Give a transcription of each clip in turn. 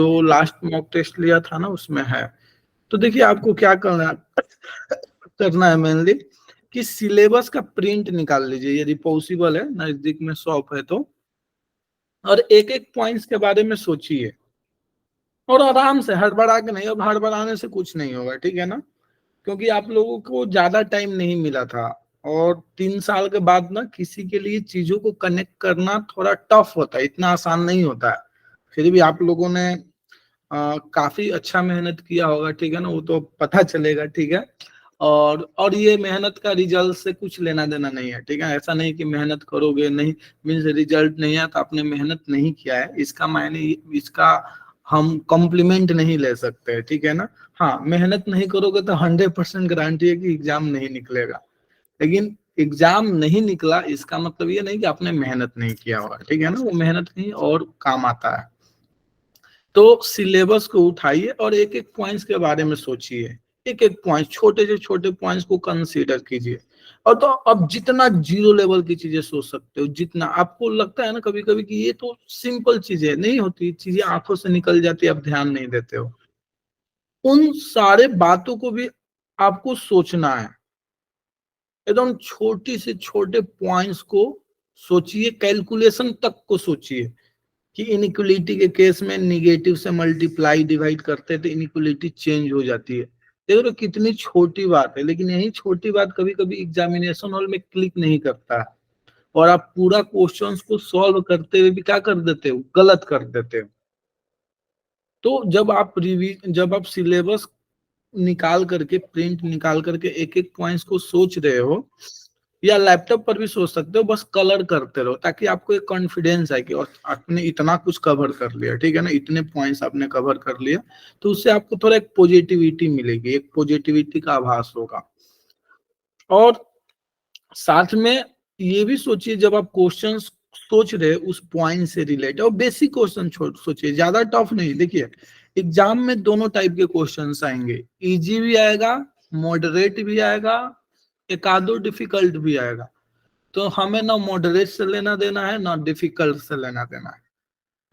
जो last mock test लिया था ना उसमें है। तो देखिए आपको क्या करना है मेनली कि सिलेबस का प्रिंट निकाल लीजिए यदि पॉसिबल है, नजदीक में शॉप है तो, और एक एक पॉइंट्स के बारे में सोचिए और आराम से, हड़बड़ा के नहीं। अब हड़बड़ाने से कुछ नहीं होगा, ठीक है ना, क्योंकि आप लोगों को ज्यादा टाइम नहीं मिला था और 3 साल के बाद ना किसी के लिए चीजों को कनेक्ट करना थोड़ा टफ होता है, इतना आसान नहीं होता है। फिर भी आप लोगों ने काफी अच्छा मेहनत किया होगा, ठीक है ना, वो तो पता चलेगा, ठीक है। और ये मेहनत का रिजल्ट से कुछ लेना देना नहीं है, ठीक है। ऐसा नहीं कि मेहनत करोगे नहीं मीन्स रिजल्ट नहीं है तो आपने मेहनत नहीं किया है, इसका मायने, इसका हम कॉम्प्लीमेंट नहीं ले सकते, ठीक है ना। हाँ, मेहनत नहीं करोगे तो 100% गारंटी है कि एग्जाम नहीं निकलेगा, लेकिन एग्जाम नहीं निकला इसका मतलब ये नहीं कि आपने मेहनत नहीं किया होगा, ठीक है ना, वो मेहनत कहीं और काम आता है। तो सिलेबस को उठाइए और एक एक पॉइंट्स के बारे में सोचिए, एक एक पॉइंट, छोटे से छोटे पॉइंट्स को कंसीडर कीजिए। और तो अब जितना जीरो लेवल की चीजें सोच सकते हो, जितना आपको लगता है ना कभी कभी कि ये तो सिंपल चीजें नहीं होती, चीजें आंखों से निकल जाती है, आप ध्यान नहीं देते हो, उन सारे बातों को भी आपको सोचना है। एकदम छोटी से छोटे पॉइंट्स को सोचिए, कैलकुलेशन तक को सोचिए कि इनइक्वलिटी के केस में निगेटिव से मल्टीप्लाई डिवाइड करते हैं तो इनइक्वलिटी चेंज हो जाती है। देखो तो कितनी छोटी बात है, लेकिन यही छोटी बात कभी कभी एग्जामिनेशन हॉल में क्लिक नहीं करता है और आप पूरा क्वेश्चंस को सॉल्व करते हुए भी क्या कर देते हो, गलत कर देते हो। तो जब आप सिलेबस निकाल करके, प्रिंट निकाल करके एक एक पॉइंट्स को सोच रहे हो, या लैपटॉप पर भी सोच सकते हो, बस कलर करते रहो ताकि आपको एक कॉन्फिडेंस आए कि और आपने इतना कुछ कवर कर लिया, ठीक है ना, इतने पॉइंट्स आपने कवर कर लिया। तो उससे आपको थोड़ा एक पॉजिटिविटी मिलेगी, एक पॉजिटिविटी का आभास होगा। और साथ में ये भी सोचिए जब आप क्वेश्चंस सोच रहे उस पॉइंट से रिलेटेड, और बेसिक क्वेश्चन सोचिए, ज्यादा टफ नहीं। देखिए एग्जाम में दोनों टाइप के क्वेश्चंस आएंगे, इजी भी आएगा, मॉडरेट भी आएगा, एक आधो डिफिकल्ट भी आएगा। तो हमें ना मॉडरेट से लेना देना है ना डिफिकल्ट से लेना देना है,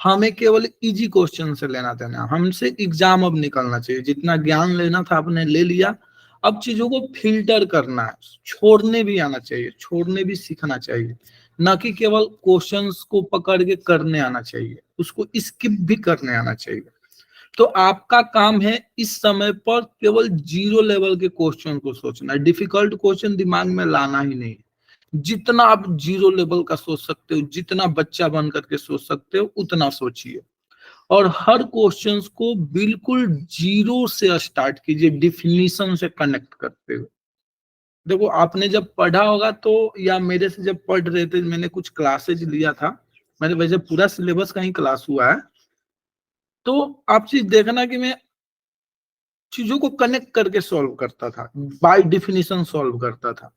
हमें केवल इजी क्वेश्चन से लेना देना है। हमसे एग्जाम अब निकलना चाहिए, जितना ज्ञान लेना था आपने ले लिया, अब चीजों को फिल्टर करना है, छोड़ने भी आना चाहिए, छोड़ने भी सीखना चाहिए, ना कि केवल क्वेश्चंस को पकड़ के करने आना चाहिए, उसको स्किप भी करने आना चाहिए। तो आपका काम है इस समय पर केवल जीरो लेवल के क्वेश्चन को सोचना है, डिफिकल्ट क्वेश्चन दिमाग में लाना ही नहीं। जितना आप जीरो लेवल का सोच सकते हो, जितना बच्चा बन करके सोच सकते हो, उतना सोचिए। और हर क्वेश्चंस को बिल्कुल जीरो से स्टार्ट कीजिए, डिफिनीशन से कनेक्ट करते हुए। देखो आपने जब पढ़ा होगा तो, या मेरे से जब पढ़ रहे थे, मैंने कुछ क्लासेज लिया था, मैंने वैसे पूरा सिलेबस का ही क्लास हुआ है, तो आप चीज देखना कि मैं चीजों को कनेक्ट करके सॉल्व करता था, बाय डिफिनीशन सॉल्व करता था।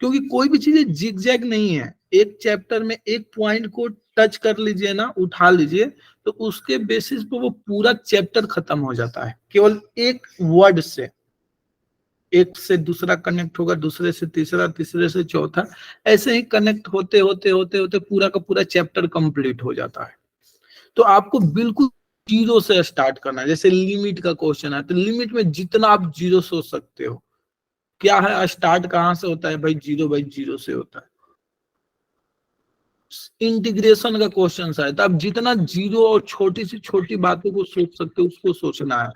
क्योंकि कोई भी चीज जिग जैग नहीं है, एक चैप्टर में एक पॉइंट को टच कर लीजिए ना, उठा लीजिए, तो उसके बेसिस पे वो पूरा चैप्टर खत्म हो जाता है केवल एक वर्ड से। एक से दूसरा कनेक्ट होगा, दूसरे से तीसरा, तीसरे से चौथा, ऐसे ही कनेक्ट होते होते होते होते पूरा का पूरा चैप्टर कंप्लीट हो जाता है। तो आपको बिल्कुल जीरो से स्टार्ट करना है। जैसे लिमिट का क्वेश्चन है तो लिमिट में जितना आप जीरो सोच सकते हो, क्या है स्टार्ट कहाँ से होता है भाई, जीरो बाई जीरो से होता है। इंटीग्रेशन का क्वेश्चन है तो आप जितना जीरो और छोटी सी छोटी बातों को सोच सकते हो उसको सोचना है।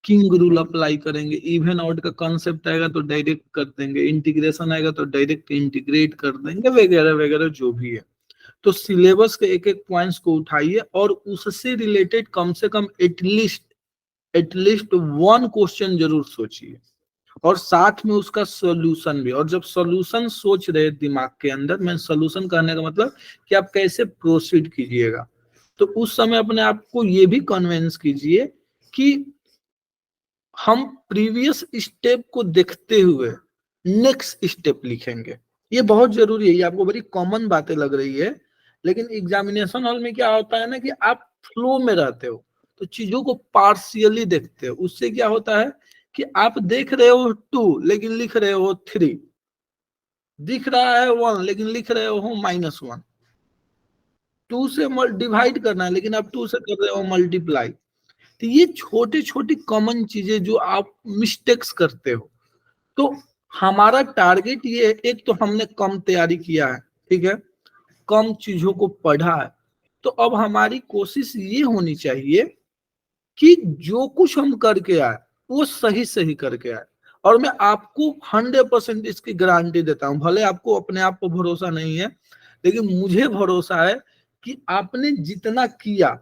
किंग रूल अप्लाई करेंगे, इवन आउट का कॉन्सेप्ट आएगा तो डायरेक्ट कर देंगे, इंटीग्रेशन आएगा तो डायरेक्ट इंटीग्रेट कर देंगे, वगैरह वगैरह जो भी है। तो सिलेबस के एक एक पॉइंट्स को उठाइए और उससे रिलेटेड कम से कम एटलीस्ट वन क्वेश्चन जरूर सोचिए, और साथ में उसका सॉल्यूशन भी। और जब सॉल्यूशन सोच रहे दिमाग के अंदर, मैं सॉल्यूशन कहने का मतलब कि आप कैसे प्रोसीड कीजिएगा, तो उस समय अपने आप को ये भी कन्विंस कीजिए कि हम प्रीवियस स्टेप को देखते हुए नेक्स्ट स्टेप लिखेंगे। ये बहुत जरूरी है, ये आपको बड़ी कॉमन बातें लग रही है, लेकिन एग्जामिनेशन हॉल में क्या होता है ना कि आप फ्लो में रहते हो, तो चीजों को पार्शियली देखते हो। उससे क्या होता है कि आप देख रहे हो 2 लेकिन लिख रहे हो 3, दिख रहा है 1 लेकिन लिख रहे हो -1, 2 से डिवाइड करना है लेकिन आप 2 से कर रहे हो मल्टीप्लाई। तो ये छोटी छोटी कॉमन चीजें जो आप मिस्टेक्स करते हो, तो हमारा टारगेट ये है, एक तो हमने कम तैयारी किया है, ठीक है, कम चीजों को पढ़ा है, तो अब हमारी कोशिश ये होनी चाहिए कि जो कुछ हम करके आए वो सही सही करके आए। और मैं आपको 100% इसकी गारंटी देता हूं, भले आपको अपने आप पर भरोसा नहीं है, लेकिन मुझे भरोसा है कि आपने जितना किया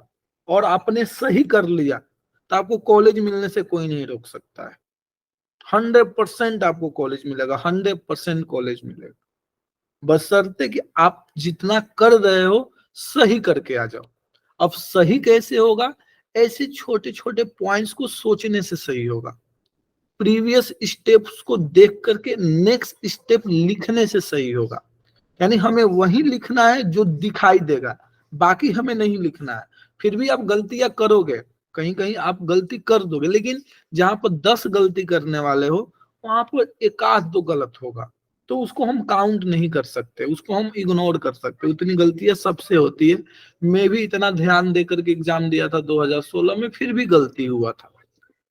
और आपने सही कर लिया, तो आपको कॉलेज मिलने से कोई नहीं रोक सकता है। 100% आपको कॉलेज मिलेगा, 100% कॉलेज मिलेगा, बशर्ते कि आप जितना कर रहे हो सही करके आ जाओ। अब सही कैसे होगा? ऐसे छोटे छोटे पॉइंट्स को सोचने से सही होगा, प्रीवियस स्टेप्स को देख करके नेक्स्ट स्टेप लिखने से सही होगा। यानी हमें वही लिखना है जो दिखाई देगा, बाकी हमें नहीं लिखना है। फिर भी आप गलतियां करोगे, कहीं कहीं आप गलती कर दोगे, लेकिन जहां पर 10 गलती करने वाले हो वहां पर एक आध दो गलत होगा, तो उसको हम काउंट नहीं कर सकते, उसको हम इग्नोर कर सकते। उतनी गलतियां सबसे होती है। मैं भी इतना ध्यान देकर के एग्जाम दिया था 2016 में, फिर भी गलती हुआ था।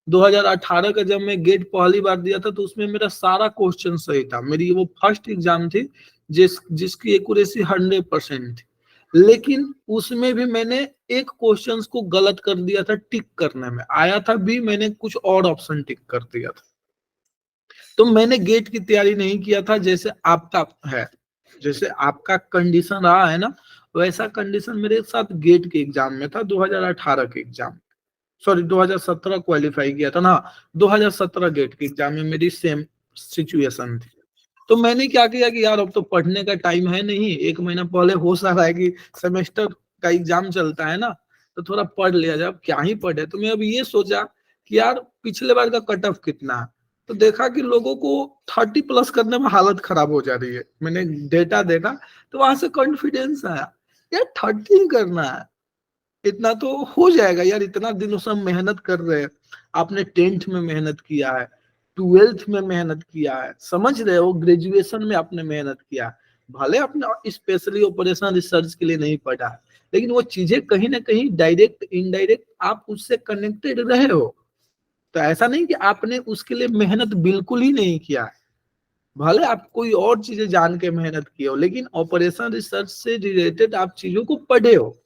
2018 का जब मैं गेट पहली बार दिया था तो उसमें मेरा सारा क्वेश्चन सही था। मेरी वो फर्स्ट एग्जाम थी जिसकी एक्यूरेसी 100% थी, लेकिन उसमें भी मैंने एक क्वेश्चन को गलत कर दिया था। टिक करने में आया था भी, मैंने कुछ और ऑप्शन टिक कर दिया था। तो मैंने गेट की तैयारी नहीं किया था जैसे आपका है, जैसे आपका कंडीशन रहा है ना, वैसा कंडीशन मेरे साथ गेट के एग्जाम में था, 2018 के एग्जाम, सॉरी 2017 क्वालिफाई किया था ना, 2017 गेट के एग्जाम में मेरी सेम सिचुएशन थी। तो मैंने क्या किया कि यार अब तो पढ़ने का टाइम है नहीं, एक महीना पहले होश आ रहा है कि सेमेस्टर का एग्जाम चलता है ना, तो थोड़ा पढ़ लिया जाए। अब क्या ही पढ़े, तो मैं अब ये सोचा कि यार पिछले बार का कट ऑफ कितना है, तो देखा कि लोगों को 30+ करने में हालत खराब हो जा रही है। मैंने डेटा देखा तो वहां से कॉन्फिडेंस आया, यार 30 करना है, इतना तो हो जाएगा यार, इतना दिनों से हम मेहनत कर रहे हैं। आपने 10th में मेहनत किया है, 12th में मेहनत किया है, समझ रहे हो, ग्रेजुएशन में आपने मेहनत किया है। भले आपने स्पेशली ऑपरेशन रिसर्च के लिए नहीं पढ़ा है, लेकिन वो चीजें कहीं ना कहीं डायरेक्ट इनडायरेक्ट आप उससे कनेक्टेड रहे हो। तो ऐसा नहीं कि आपने उसके लिए मेहनत बिल्कुल ही नहीं किया है, भले आप कोई और चीजें जान के मेहनत किए हो, लेकिन ऑपरेशन रिसर्च से रिलेटेड आप चीजों को पढ़े हो।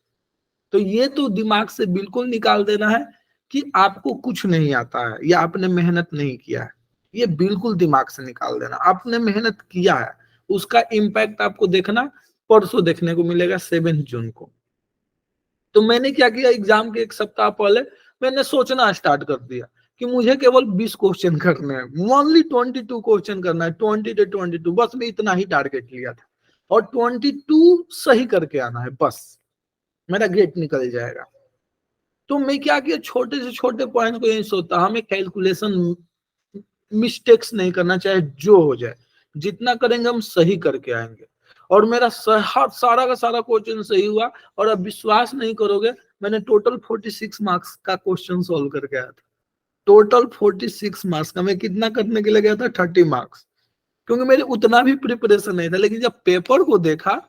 तो ये तो दिमाग से बिल्कुल निकाल देना है कि आपको कुछ नहीं आता है या आपने मेहनत नहीं किया है, ये बिल्कुल दिमाग से निकाल देना। आपने मेहनत किया है, उसका इम्पैक्ट आपको देखना परसों देखने को मिलेगा 7 जून को। तो मैंने क्या किया, एग्जाम के एक सप्ताह पहले मैंने सोचना स्टार्ट कर दिया कि मुझे केवल 20 क्वेश्चन करने हैं, ओनली 22 क्वेश्चन करना है, 20 से 22, बस मैं इतना ही टारगेट लिया था, और 22 सही करके आना है, बस मेरा गेट निकल जाएगा। तो मैं क्या किया, छोटे से छोटे पॉइंट को यही सोचता, हमें कैलकुलेशन मिस्टेक्स नहीं करना, चाहे जो हो जाए, जितना करेंगे हम सही करके आएंगे। और मेरा सारा का सारा क्वेश्चन सही हुआ, और अब विश्वास नहीं करोगे, मैंने टोटल 46 मार्क्स का क्वेश्चन सॉल्व करके आया था। टोटल 46 मार्क्स का। मैं कितना करने के लिए गया था? 30 मार्क्स, क्योंकि मेरे उतना भी प्रिपरेशन नहीं था। लेकिन जब पेपर को देखा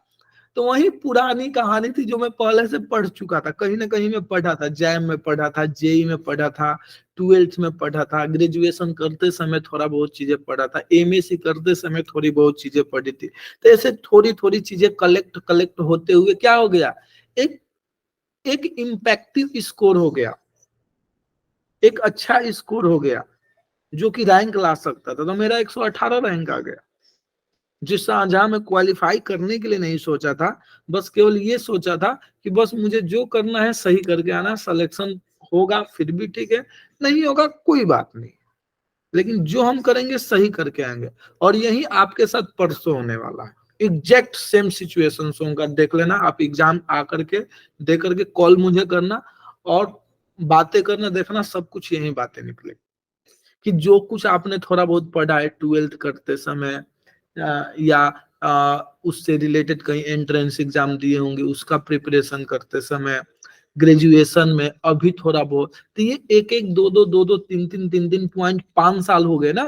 तो वही पुरानी कहानी थी जो मैं पहले से पढ़ चुका था, कहीं ना कहीं में पढ़ा था, जैम में पढ़ा था, जेई में पढ़ा था, 12th में पढ़ा था, ग्रेजुएशन करते समय थोड़ा बहुत चीजें पढ़ा था, एमएससी करते समय थोड़ी बहुत चीजें पढ़ी थी। तो ऐसे थोड़ी थोड़ी चीजें कलेक्ट कलेक्ट होते हुए क्या हो गया, एक एक इम्पैक्टिव स्कोर हो गया, एक अच्छा स्कोर हो गया जो कि रैंक ला सकता था। तो मेरा 118 रैंक आ गया, जिस जहां मैं क्वालिफाई करने के लिए नहीं सोचा था, बस केवल ये सोचा था कि बस मुझे जो करना है सही करके आना, सिलेक्शन होगा फिर भी ठीक है, नहीं होगा कोई बात नहीं, लेकिन जो हम करेंगे सही करके आएंगे। और यही आपके साथ परसों होने वाला है, एग्जैक्ट सेम सिचुएशन होगा, देख लेना। आप एग्जाम आकर के दे करके कॉल मुझे करना और बातें करना, देखना सब कुछ यही बातें निकले कि जो कुछ आपने थोड़ा बहुत पढ़ा है 12th करते समय, या उससे रिलेटेड कहीं एंट्रेंस एग्जाम दिए होंगे उसका प्रिपरेशन करते समय, ग्रेजुएशन में अभी थोड़ा बहुत, तो ये एक एक दो दो तीन तीन पॉइंट 5 साल हो गए ना।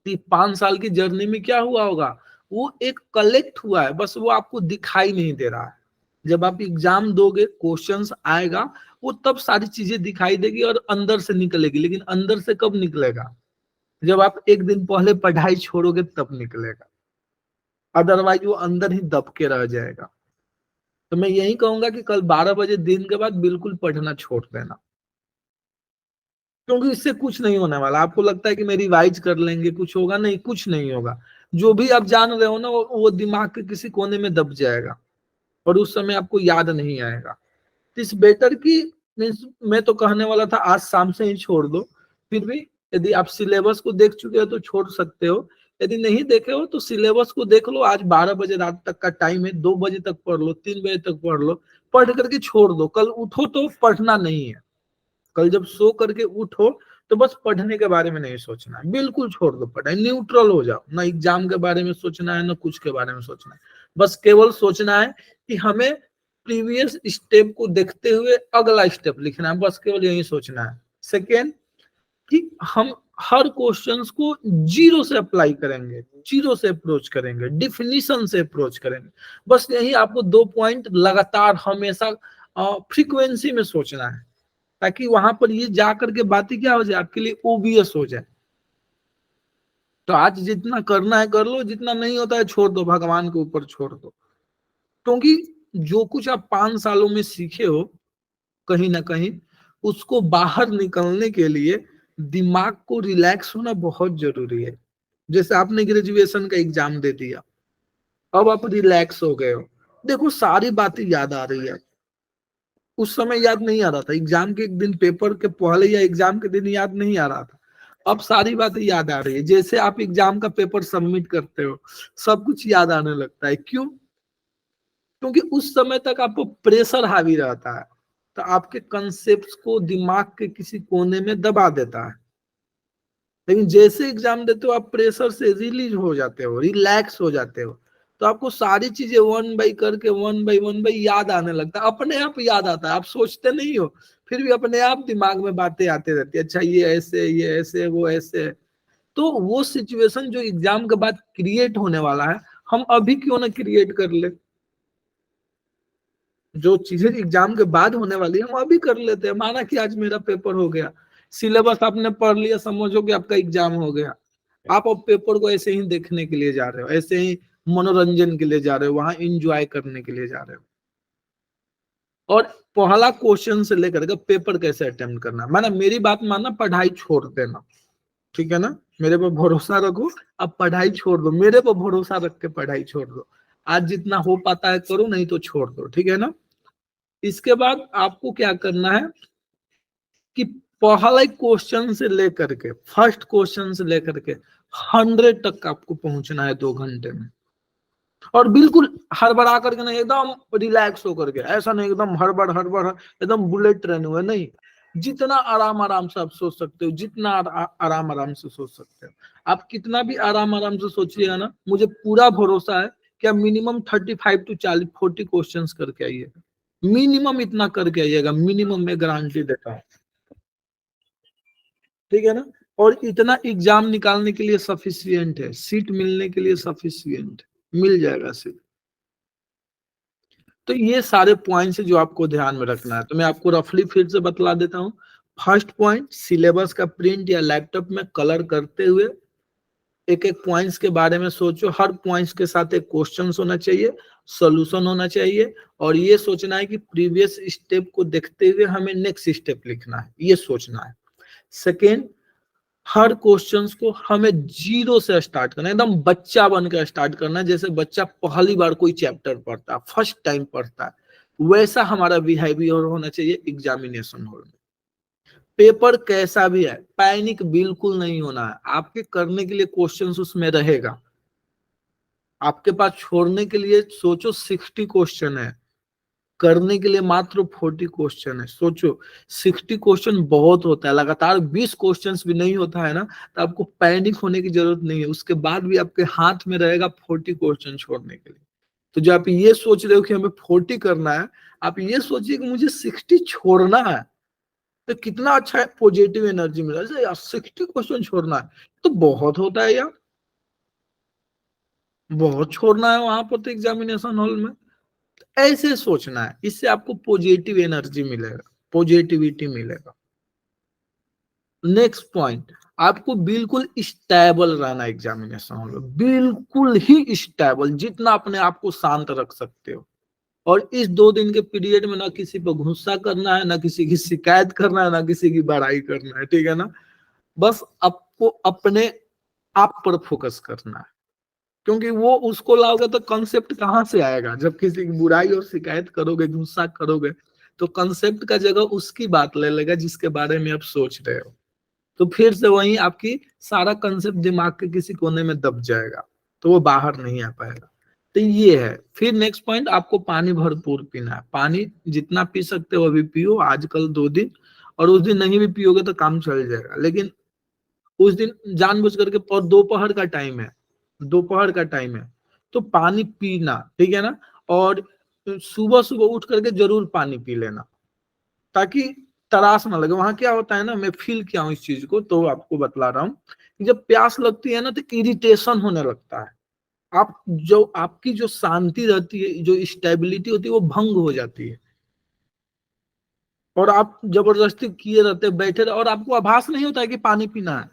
तो 5 साल की जर्नी में क्या हुआ होगा, वो एक कलेक्ट हुआ है, बस वो आपको दिखाई नहीं दे रहा है। जब आप एग्जाम दोगे, क्वेश्चंस आएगा, वो तब सारी चीजें दिखाई देगी और अंदर से निकलेगी। लेकिन अंदर से कब निकलेगा? जब आप एक दिन पहले पढ़ाई छोड़ोगे तब निकलेगा, अदरवाइज वो अंदर ही दब के रह जाएगा। तो मैं यही कहूंगा कि कल 12 बजे दिन के बाद बिल्कुल पढ़ना छोड़ देना, क्योंकि इससे कुछ नहीं होने वाला। आपको लगता है कि मेरी रिवाइज कर लेंगे कुछ होगा, नहीं, कुछ नहीं होगा। जो भी आप जान रहे हो ना वो दिमाग के किसी कोने में दब जाएगा और उस समय आपको याद नहीं आएगा। इस बेटर की मीन्स मैं तो कहने वाला था आज शाम से ही छोड़ दो। फिर भी यदि आप सिलेबस को देख चुके हो तो छोड़ सकते हो, यदि नहीं देखे हो तो सिलेबस को देख लो। आज 12 बजे रात तक का टाइम है, 2 बजे तक पढ़ लो, 3 बजे तक पढ़ लो, पढ़ करके छोड़ दो। कल उठो तो पढ़ना नहीं है। कल जब सो करके उठो तो बस पढ़ने के बारे में नहीं सोचना है, बिल्कुल छोड़ दो पढ़ाई, न्यूट्रल हो जाओ। ना एग्जाम के बारे में सोचना है ना कुछ के बारे में सोचना है। बस केवल सोचना है कि हमें प्रीवियस स्टेप को देखते हुए अगला स्टेप लिखना है, बस केवल यही सोचना है। सेकेंड, कि हम हर क्वेश्चंस को जीरो से अप्लाई करेंगे, जीरो से अप्रोच करेंगे, डिफिनीशन से अप्रोच करेंगे। बस यही आपको 2 पॉइंट लगातार हमेशा फ्रीक्वेंसी में सोचना है, ताकि वहां पर ये जाकर के बातें क्या हो जाए, आपके लिए ओबियस हो जाए। तो आज जितना करना है कर लो, जितना नहीं होता है छोड़ दो, भगवान के ऊपर छोड़ दो। क्योंकि जो कुछ आप 5 सालों में सीखे हो कहीं ना कहीं, उसको बाहर निकलने के लिए दिमाग को रिलैक्स होना बहुत जरूरी है। जैसे आपने ग्रेजुएशन का एग्जाम दे दिया, अब आप रिलैक्स हो गए हो, देखो सारी बातें याद आ रही है। उस समय याद नहीं आ रहा था, एग्जाम के एक दिन पेपर के पहले या एग्जाम के दिन याद नहीं आ रहा था। अब सारी बातें याद आ रही है। जैसे आप एग्जाम का पेपर सबमिट करते हो, सब कुछ याद आने लगता है। क्यों? क्योंकि उस समय तक आपको प्रेशर हावी रहता है, तो आपके कंसेप्ट को दिमाग के किसी कोने में दबा देता है। लेकिन जैसे एग्जाम देते हो आप प्रेशर से रिलीज हो जाते हो, रिलैक्स हो जाते हो, तो आपको सारी चीजें वन बाई करके वन बाई याद आने लगता है, अपने आप याद आता है। आप सोचते नहीं हो, फिर भी अपने आप दिमाग में बातें आते रहती है, अच्छा ये ऐसे वो ऐसे। तो वो सिचुएशन जो एग्जाम के बाद क्रिएट होने वाला है, हम अभी क्यों ना क्रिएट कर ले। जो चीजें एग्जाम के बाद होने वाली है हम अभी कर लेते हैं। माना कि आज मेरा पेपर हो गया, सिलेबस आपने पढ़ लिया, समझो कि आपका एग्जाम हो गया। आप अब पेपर को ऐसे ही देखने के लिए जा रहे हो, ऐसे ही मनोरंजन के लिए जा रहे हो, वहां इंजॉय करने के लिए जा रहे हो। और पहला क्वेश्चन से लेकर के पेपर कैसे अटेम्प्ट करना, माना मेरी बात मानना, पढ़ाई छोड़ देना, ठीक है ना। मेरे पर भरोसा रखो, अब पढ़ाई छोड़ दो, मेरे पर भरोसा रख के पढ़ाई छोड़ दो। आज जितना हो पाता है करो, नहीं तो छोड़ दो, ठीक है ना। इसके बाद आपको क्या करना है कि पहले क्वेश्चन से लेकर के, फर्स्ट क्वेश्चन से लेकर के 100 तक आपको पहुंचना है 2 घंटे में। और बिल्कुल हड़बड़ा करके नहीं, एकदम रिलैक्स होकर के, ऐसा नहीं एकदम हड़बड़ हड़बड़ एकदम बुलेट ट्रेन हुए, नहीं। जितना आराम आराम से आप सोच सकते हो, जितना आराम आराम से सोच सकते हो, आप कितना भी आराम आराम से सोचिएगा ना, मुझे पूरा भरोसा है कि आप मिनिमम 35 to 40 क्वेश्चन करके आइएगा। मिनिमम इतना करके आइएगा, मिनिमम मैं गारंटी देता हूँ, ठीक है ना। और इतना एग्जाम निकालने के लिए सफिशियंट है, सीट मिलने के लिए सफिशियंट, मिल जाएगा सीट। तो ये सारे पॉइंट्स जो आपको ध्यान में रखना है, तो मैं आपको रफली फिर से बतला देता हूँ। फर्स्ट पॉइंट, सिलेबस का प्रिंट या लैपटॉप में कलर करते हुए एक एक पॉइंट्स के बारे में सोचो। हर पॉइंट्स के साथ एक क्वेश्चन होना चाहिए, सॉल्यूशन होना चाहिए, और ये सोचना है कि प्रीवियस स्टेप को देखते हुए हमें नेक्स्ट स्टेप लिखना है, ये सोचना है। सेकेंड, हर क्वेश्चंस को हमें जीरो से स्टार्ट करना है, एकदम बच्चा बन के स्टार्ट करना है, जैसे बच्चा पहली बार कोई चैप्टर पढ़ता है, फर्स्ट टाइम पढ़ता है, वैसा हमारा बिहेवियर होना चाहिए एग्जामिनेशन हॉल में। पेपर कैसा भी है, पैनिक बिल्कुल नहीं होना है। आपके करने के लिए क्वेश्चंस उसमें रहेगा, आपके पास छोड़ने के लिए सोचो 60 क्वेश्चन है, करने के लिए मात्र 40 क्वेश्चन है। सोचो 60 क्वेश्चन बहुत होता है, लगातार 20 क्वेश्चंस भी नहीं होता है ना, तो आपको पैनिक होने की जरूरत नहीं है। उसके बाद भी आपके हाथ में रहेगा 40 क्वेश्चन छोड़ने के लिए। तो जो आप ये सोच रहे हो कि हमें 40 करना है, आप ये सोचिए कि मुझे 60 छोड़ना है, तो कितना अच्छा है, पॉजिटिव एनर्जी मिला है यार। 60 क्वेश्चन छोड़ना है तो बहुत होता है यार, बहुत छोड़ना है वहां पर तो एग्जामिनेशन हॉल में। ऐसे सोचना है, इससे आपको पॉजिटिव एनर्जी मिलेगा। पॉजिटिविटी मिलेगा। नेक्स्ट पॉइंट, आपको बिल्कुल स्टेबल रहना एग्जामिनेशन हॉल में, बिल्कुल ही स्टेबल, जितना अपने आप को शांत रख सकते हो। और इस 2 दिन के पीरियड में ना किसी पर गुस्सा करना है, ना किसी की शिकायत करना है, ना किसी की बड़ाई करना है, ठीक है ना। बस आपको अपने आप पर फोकस करना है, क्योंकि वो उसको लाओगे तो कंसेप्ट कहाँ से आएगा। जब किसी की बुराई और शिकायत करोगे, गुस्सा करोगे, तो कंसेप्ट का जगह उसकी बात ले लेगा जिसके बारे में आप सोच रहे हो। तो फिर से वही आपकी सारा कंसेप्ट दिमाग के किसी कोने में दब जाएगा, तो वो बाहर नहीं आ पाएगा। तो ये है। फिर नेक्स्ट पॉइंट, आपको पानी भरपूर पीना है। पानी जितना पी सकते हो अभी पियो, आजकल 2 दिन, और उस दिन नहीं भी पियोगे तो काम चल जाएगा। लेकिन उस दिन जानबूझ करके, और दोपहर का टाइम है, दोपहर का टाइम है, तो पानी पीना, ठीक है ना। और सुबह सुबह उठ करके जरूर पानी पी लेना, ताकि तरास ना लगे। वहां क्या होता है ना, मैं फील किया हूँ इस चीज को, तो आपको बतला रहा हूँ कि जब प्यास लगती है ना तो इरिटेशन होने लगता है। आप जो आपकी जो शांति रहती है, जो स्टेबिलिटी होती है, वो भंग हो जाती है। और आप जबरदस्ती किए रहते बैठे रहे, और आपको आभास नहीं होता है कि पानी पीना है,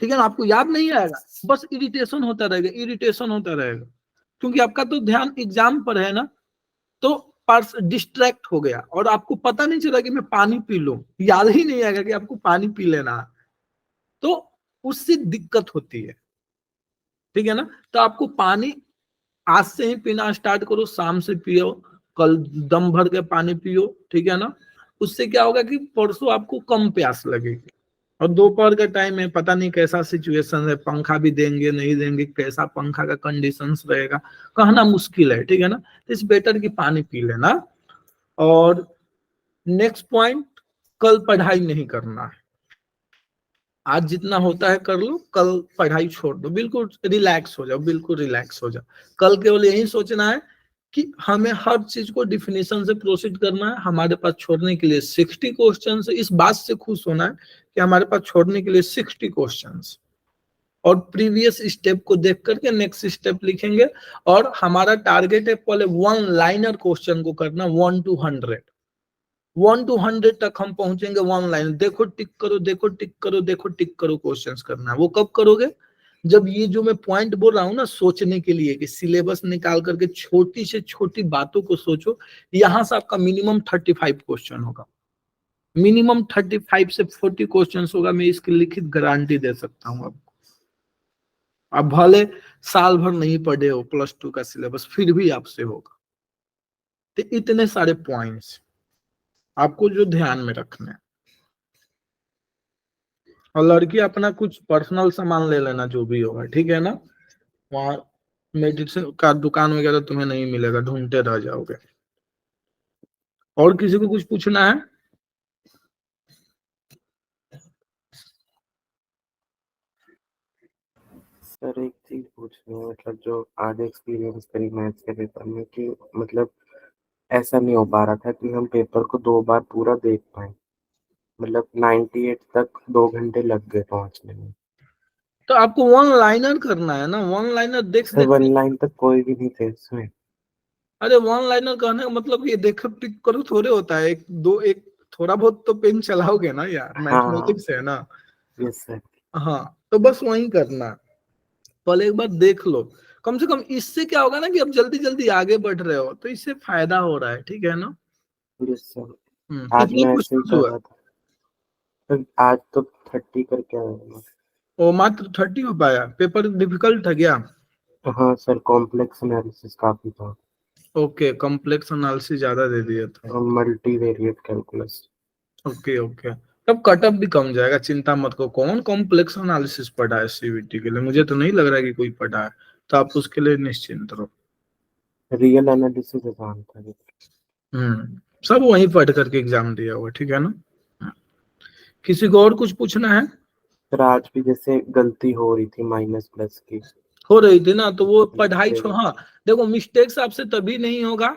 ठीक है ना। आपको याद नहीं आएगा, बस इरिटेशन होता रहेगा, इरिटेशन होता रहेगा, क्योंकि आपका तो ध्यान एग्जाम पर है ना। तो पर्स डिस्ट्रैक्ट हो गया, और आपको पता नहीं चला कि मैं पानी पी लूं, याद ही नहीं आएगा कि आपको पानी पी लेना है। तो उससे दिक्कत होती है, ठीक है ना। तो आपको पानी आज से ही पीना स्टार्ट करो, शाम से पियो, कल दम भर के पानी पियो, ठीक है ना। उससे क्या होगा कि परसों आपको कम प्यास लगेगी। और दोपहर का टाइम है, पता नहीं कैसा सिचुएशन है, पंखा भी देंगे नहीं देंगे, कैसा पंखा का कंडीशंस रहेगा, कहना मुश्किल है, ठीक है ना। इस बेटर की पानी पी लेना। और नेक्स्ट पॉइंट, कल पढ़ाई नहीं करना है। आज जितना होता है कर लो, कल पढ़ाई छोड़ दो, बिल्कुल रिलैक्स हो जाओ, बिल्कुल रिलैक्स हो जाओ। कल केवल यही सोचना है कि हमें हर चीज को डिफिनेशन से प्रोसीड करना है। हमारे पास छोड़ने के लिए 60 क्वेश्चन, इस बात से खुश होना है कि हमारे पास छोड़ने के लिए 60 क्वेश्चन, और प्रीवियस स्टेप को देख करके नेक्स्ट स्टेप लिखेंगे। और हमारा टारगेट है पहले 1 लाइनर क्वेश्चन को करना, 1 to 100, 1 to 100 तक हम पहुंचेंगे। 1 लाइन, देखो टिक करो, देखो टिक करो, देखो टिक करो, क्वेश्चंस करना है। वो कब करोगे, जब ये जो मैं पॉइंट बोल रहा हूँ ना, सोचने के लिए कि सिलेबस निकाल करके छोटी से छोटी बातों को सोचो। यहां से आपका मिनिमम 35 क्वेश्चन होगा, मिनिमम 35 से 40 क्वेश्चन होगा। मैं इसकी लिखित गारंटी दे सकता हूँ आपको। आप भले साल भर नहीं पढ़े हो +2 का सिलेबस, फिर भी आपसे होगा। तो इतने सारे पॉइंट्स आपको जो ध्यान में रखने हैं। और लड़की अपना कुछ पर्सनल सामान ले लेना, जो भी होगा, ठीक है ना। वहाँ मेडिसिन का दुकान वगैरह तुम्हें नहीं मिलेगा, ढूंढते रह जाओगे। और किसी को कुछ पूछना है? सर एक चीज पूछनी है, मतलब जो आज एक्सपीरियंस करी मैथ्स के पेपर में कि मतलब ऐसा नहीं हो पा रहा था कि हम पेपर को 2 बार पूरा देख पाए। मतलब 98 तक 2 घंटे लग गए पहुंचने में। तो आपको 1 लाइनर करना है ना, 1 लाइनर देख सर देख। 1 लाइन तक कोई भी नहीं थे इसमें। अरे 1 लाइनर कहने का मतलब ये देखो टिक करो थोड़े होता है, एक दो एक थोड़ा बहुत तो पेन चलाओगे ना यार, हाँ। मैथमेटिक्स है ना। Yes sir. हाँ, तो बस वही करना है। पहले एक बार देख लो, कम से कम इससे क्या होगा ना कि अब जल्दी जल्दी आगे बढ़ रहे हो, तो इससे फायदा हो रहा है, ठीक है ना। Yes sir. आज कितने मैं ऐसे ही क्वेश्चन कर हुआ? रहा था। सर आज तो 30 करके आया हूँ वो मात्र 30 हो पाया? पेपर डिफिकल्ट था क्या? मैं। हाँ सर, कॉम्प्लेक्स एनालिसिस काफी था ओके, कॉम्प्लेक्स एनालिसिस ज्यादा दे दिया था। और मल्टीवेरिएट कैलकुलस। ओके ओके, तब कटअप भी कम जाएगा, चिंता मत करो। कौन कॉम्प्लेक्स एनालिसिस पढ़ा है सीवीटी के लिए? मुझे तो नहीं लग रहा है कि कोई पढ़ा है, तो आप उसके लिए निश्चिंत रहो। रियल एनालिसिस आसान था। सब वहीं पढ़ करके एग्जाम दिया हुआ, ठीक है ना। किसी को और कुछ पूछना है? सर आज भी जैसे गलती हो रही थी माइनस प्लस की। हो रही थी ना, तो वो पढ़ाई लिखते छोड़, हुए। हाँ देखो मिस्टेक्स आपसे तभी नहीं होगा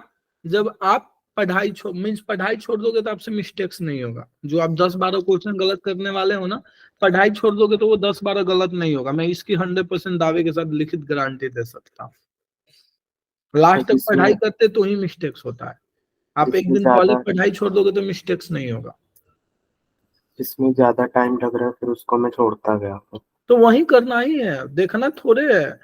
जब आप पढ़ाई छोड़, मीन्स पढ़ाई छोड़ दोगे तो आपसे मिस्टेक्स नहीं होगा। जो आप 10-12 क्वेश्चन गलत करने वाले हो ना, पढ़ाई छोड़ दोगे तो वो 10-12 गलत नहीं होगा। मैं इसकी 100% दावे के साथ लिखित गारंटी दे सकता हूँ। सर लास्ट तक जिसमें पढ़ाई करते तो ही मिस्टेक्स होता है। आप एक दिन पहले पढ़ाई छोड़ दोगे तो मिस्टेक्स नहीं होगा। जिसमें ज्यादा टाइम लग रहा है फिर उसको मैं छोड़ता गया। तो वही करना ही है, देखना थोड़े है।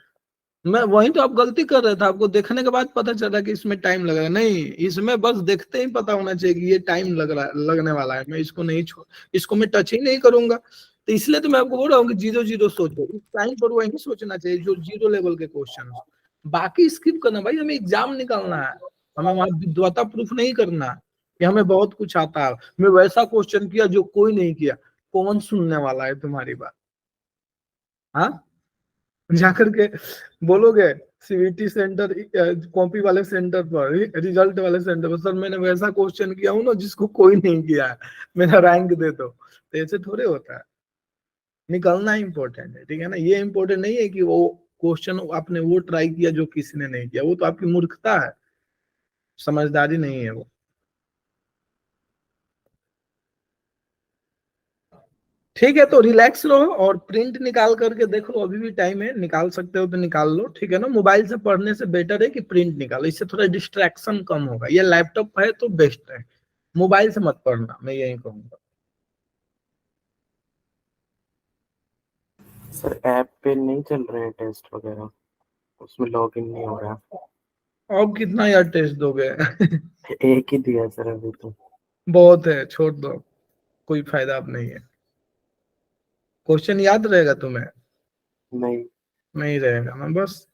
मैं वही तो आप गलती कर रहे थे, आपको देखने के बाद पता चला कि इसमें टाइम लग रहा है। नहीं, इसमें बस देखते ही पता होना चाहिए कि ये टाइम लग रहा है, लगने वाला है, मैं इसको नहीं छोड़, इसको मैं टच ही नहीं करूंगा। तो इसलिए तो मैं आपको बोल रहा हूँ कि 0-0 सोचो, इस टाइम पर वही सोचना चाहिए जो 0 लेवल के क्वेश्चन। बाकी स्किप करना भाई, हमें एग्जाम निकालना है, हमें वहां विद्वता प्रूफ नहीं करना कि हमें बहुत कुछ आता है। मैं वैसा क्वेश्चन किया जो कोई नहीं किया, कौन सुनने वाला है तुम्हारी बात? हाँ, जाकर के बोलोगे सीवीटी सेंटर, कॉपी वाले सेंटर पर, रिजल्ट वाले सेंटर पर, सर मैंने वैसा क्वेश्चन किया हूं ना जिसको कोई नहीं किया है, मेरा रैंक दे दो। तो ऐसे थोड़े होता है, निकलना इंपॉर्टेंट है, ठीक है ना। ये इंपॉर्टेंट नहीं है कि वो क्वेश्चन आपने वो ट्राई किया जो किसी ने नहीं किया, वो तो आपकी मूर्खता है, समझदारी नहीं है वो। ठीक है, तो रिलैक्स रहो और प्रिंट निकाल करके देख लो, अभी भी टाइम है, निकाल सकते हो तो निकाल लो, ठीक है ना। मोबाइल से पढ़ने से बेटर है कि प्रिंट निकालो, इससे थोड़ा डिस्ट्रैक्शन कम होगा। ये लैपटॉप है तो बेस्ट है, मोबाइल से मत पढ़ना, मैं यही कहूंगा। सर ऐप पे नहीं चल रहे हैं टेस्ट वगैरह, उसमें लॉगिन नहीं हो रहा। अब कितना यार टेस्ट दोगे? एक ही दिया सर अभी तो। बहुत है, छोड़ दो, कोई फायदा अब नहीं है। क्वेश्चन याद रहेगा तुम्हें? नहीं। नहीं रहेगा ना, बस।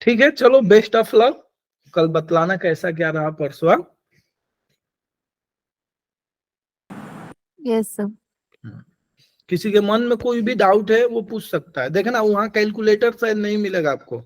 ठीक है, चलो, बेस्ट ऑफ लक। कल बतलाना कैसा क्या रहा परसों। Yes sir. किसी के मन में कोई भी डाउट है वो पूछ सकता है, देखना वहां कैलकुलेटर शायद नहीं मिलेगा आपको,